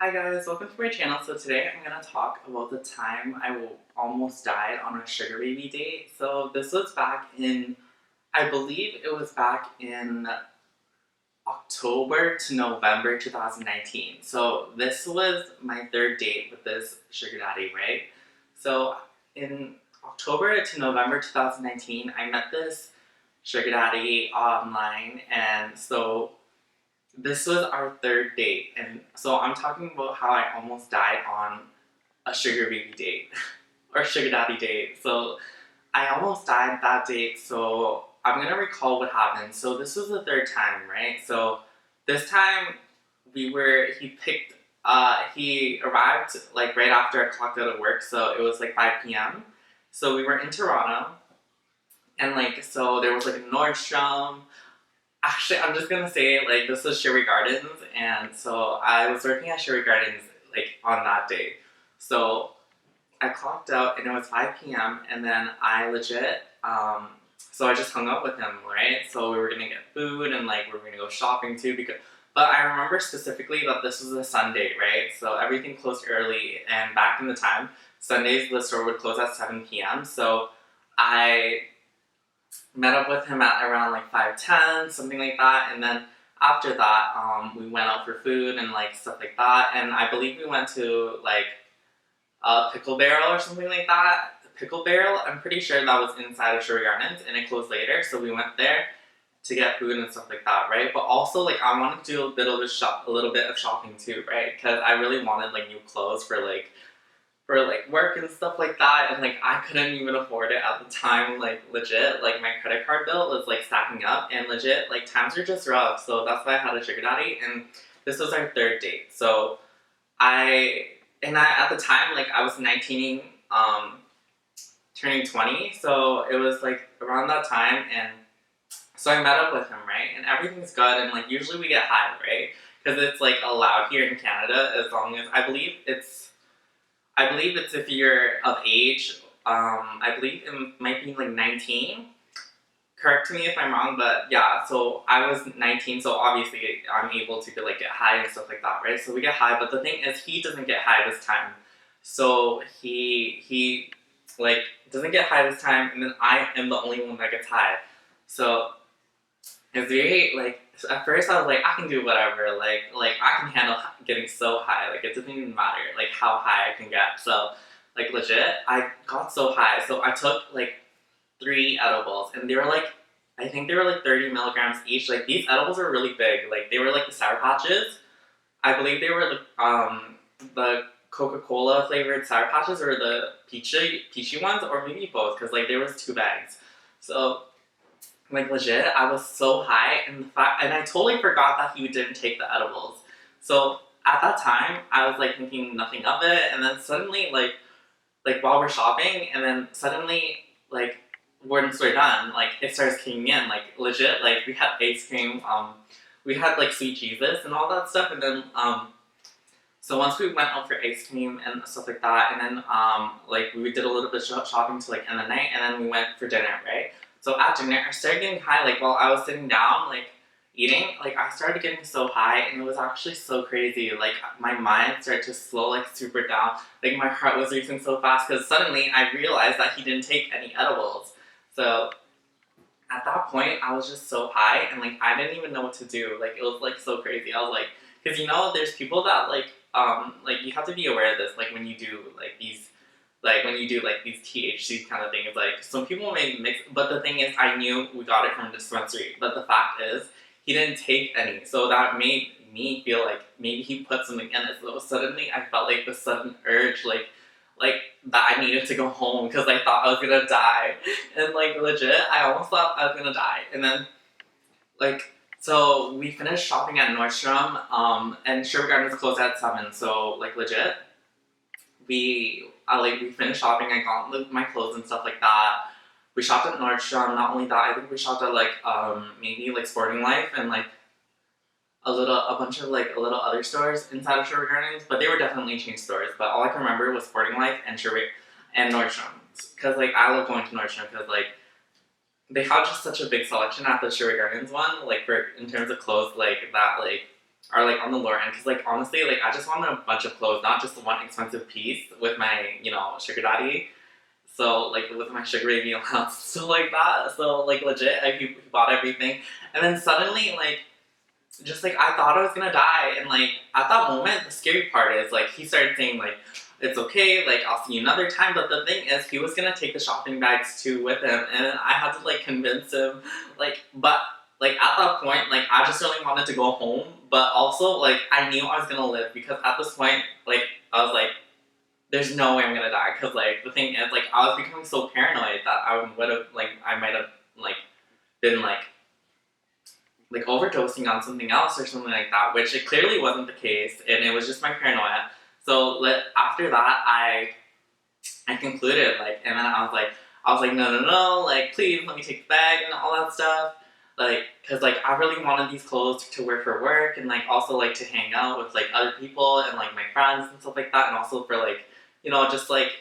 Hi guys, welcome to my channel. So today I'm going to talk about the time almost died on a sugar baby date. So this was back in, I believe it was back in October to November 2019. So this was my third date with this sugar daddy, right? So in October to November 2019, I met this sugar daddy online, and so this was our third date, and so I'm talking about how I almost died on a sugar baby date or sugar daddy date. So I almost died that date, so I'm gonna recall what happened. So this was the third time, right? So this time he arrived like right after I clocked out of work, so it was like 5 p.m. So we were in Toronto, and so there was like a Nordstrom. Actually, I'm just gonna say, like, this was Sherry Gardens, and so I was working at Sherry Gardens, like, on that day. So I clocked out, and it was 5 p.m., and then I legit, so I just hung out with him, right? So we were gonna get food, and, like, we were gonna go shopping, too, but I remember specifically that this was a Sunday, right? So everything closed early, and back in the time, Sundays, the store would close at 7 p.m., so I met up with him at around like 5:10, something like that, and then after that, we went out for food and like stuff like that, and I believe we went to like a pickle barrel or something like that. Pickle barrel, I'm pretty sure that was inside of Sugar Gardens, and it closed later, so we went there to get food and stuff like that, right? But also, like, I wanted to do a little bit of shopping too, right? Because I really wanted like new clothes for like work and stuff like that, and like I couldn't even afford it at the time. Like, legit, like my credit card bill was like stacking up, and legit, like, times were just rough, so that's why I had a sugar daddy. And this was our third date. So I I at the time, like, I was 19, turning 20, so it was like around that time. And so I met up with him, right? And everything's good, and like usually we get high, right? Because it's like allowed here in Canada, as long as I believe it's if you're of age. I believe it might be like 19. Correct me if I'm wrong, but yeah. So I was 19, so obviously I'm able to like get high and stuff like that, right? So we get high, but the thing is, he doesn't get high this time. So he like doesn't get high this time, and then I am the only one that gets high. So it's very like, at first I was like, I can do whatever, like I can handle getting so high, like it doesn't even matter like how high I can get. So like legit, I got so high, so I took like 3 edibles, and they were like, I think they were like 30 milligrams each. Like, these edibles are really big. Like, they were like the Sour Patches. I believe they were the Coca-Cola flavored Sour Patches, or the peachy ones, or maybe both, because like there was 2 bags. So like legit, I was so high, and I totally forgot that he didn't take the edibles. So at that time, I was like thinking nothing of it, and then suddenly like while we're shopping, and then suddenly like once we're done, like it starts kicking in, like legit, like we had ice cream, we had like sweet Jesus and all that stuff, and then so once we went out for ice cream and stuff like that, and then like we did a little bit of shopping to like end the night, and then we went for dinner, right? So at dinner, I started getting high. Like while I was sitting down, like eating, like I started getting so high, and it was actually so crazy. Like my mind started to slow like super down. Like my heart was racing so fast, because suddenly I realized that he didn't take any edibles. So at that point, I was just so high, and like I didn't even know what to do. Like it was like so crazy. I was like, because there's people that like you have to be aware of this. Like when you do like these THC kind of things, like some people may mix. But the thing is, I knew we got it from a dispensary. But the fact is, he didn't take any, so that made me feel like maybe he put something in it. So suddenly, I felt like the sudden urge, like that I needed to go home, because I thought I was gonna die. And like legit, I almost thought I was gonna die. And then like, so we finished shopping at Nordstrom, and Sherwood Gardens closed at 7. So like legit, we finished shopping. I got like, my clothes and stuff like that. We shopped at Nordstrom. Not only that, I think we shopped at like maybe like Sporting Life, and like a bunch of like little other stores inside of Sherwood Gardens, but they were definitely chain stores. But all I can remember was Sporting Life and Nordstrom, because like I love going to Nordstrom, because like they have just such a big selection at the Sherwood Gardens one, like for in terms of clothes, like that, like are like on the lower end, because like honestly, like I just wanted a bunch of clothes, not just one expensive piece with my, you know, sugar daddy. So like with my sugar baby allowance, so like that. So like legit, he bought everything, and then suddenly like just like I thought I was gonna die, and like at that moment, the scary part is like he started saying like it's okay, like I'll see you another time. But the thing is, he was gonna take the shopping bags too with him, and I had to like convince him, like but like at that point, like I just really wanted to go home, but also like I knew I was gonna live because at this point, like I was like, there's no way I'm gonna die, because like the thing is, like I was becoming so paranoid that I would have like I might have like been like overdosing on something else or something like that, which it clearly wasn't the case, and it was just my paranoia. So after that, I concluded like, and then I was like, no, no, no, like please let me take the bag and all that stuff, like, cause like I really wanted these clothes to wear for work, and like also like to hang out with like other people and like my friends and stuff like that, and also for like, you know, just like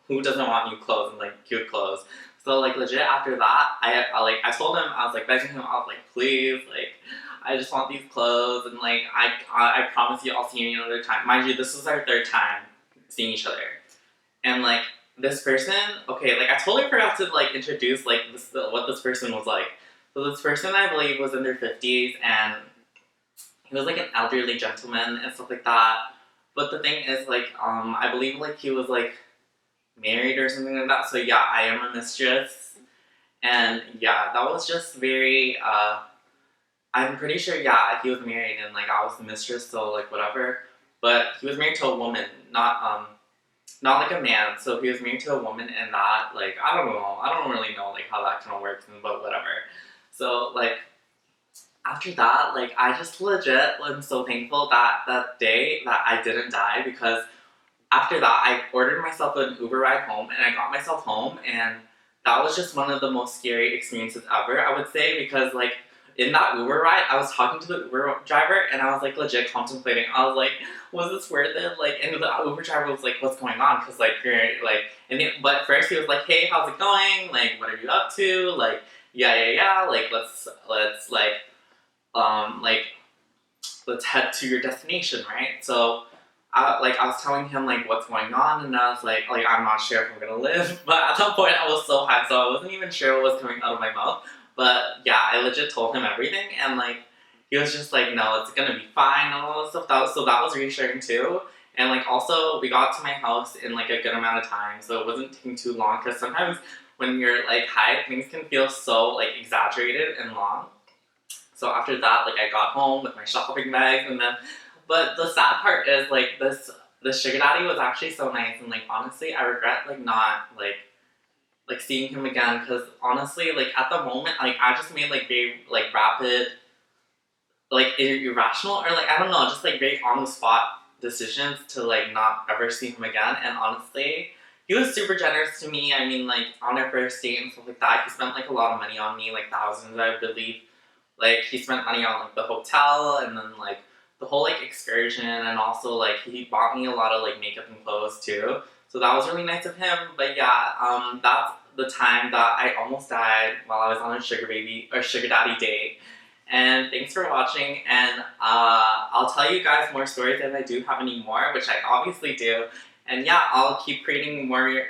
who doesn't want new clothes and like cute clothes. So like legit after that, I told him, I was like begging him, I was like, please, like I just want these clothes, and like I promise you I'll see you another time. Mind you, this was our third time seeing each other, and like this person, okay, like I totally forgot to like introduce like what this person was like. So this person I believe was in their 50s, and he was like an elderly gentleman and stuff like that. But the thing is like I believe like he was like married or something like that. So yeah, I am a mistress. And yeah, that was just very I'm pretty sure yeah, he was married and like I was the mistress, so like whatever. But he was married to a woman, not like a man. So he was married to a woman, and that like I don't know. I don't really know like how that kind of works, but whatever. So like after that, like I just legit am so thankful that that day that I didn't die, because after that, I ordered myself an Uber ride home, and I got myself home, and that was just one of the most scary experiences ever, I would say, because like in that Uber ride, I was talking to the Uber driver, and I was like legit contemplating. I was like, was this worth it? Like, and the Uber driver was like, what's going on? Because like you're like, but first he was like, hey, how's it going? Like, what are you up to? Like, yeah. Like, let's like let's head to your destination, right? So I was telling him like what's going on, and I was like I'm not sure if I'm gonna live. But at that point, I was so high, so I wasn't even sure what was coming out of my mouth. But yeah, I legit told him everything, and like he was just like, no, it's gonna be fine, and all that stuff. So that was reassuring too. And like also, we got to my house in like a good amount of time, so it wasn't taking too long. Because sometimes when you're like high, things can feel so like exaggerated and long. So after that, like I got home with my shopping bags, and then, but the sad part is like the sugar daddy was actually so nice, and like honestly, I regret like not like seeing him again, because honestly, like at the moment, like I just made like very like rapid, like irrational, or like I don't know, just like very on the spot decisions to like not ever see him again. And honestly, he was super generous to me. I mean, like on our first date and stuff like that, he spent like a lot of money on me, like thousands, I believe. Like he spent money on like the hotel, and then like the whole like excursion, and also like he bought me a lot of like makeup and clothes too. So that was really nice of him. But yeah, that's the time that I almost died while I was on a sugar baby or sugar daddy date. And thanks for watching, and I'll tell you guys more stories if I do have any more, which I obviously do. And yeah, I'll keep creating more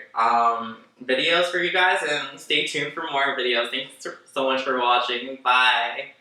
videos for you guys, and stay tuned for more videos. Thanks so much for watching. Bye!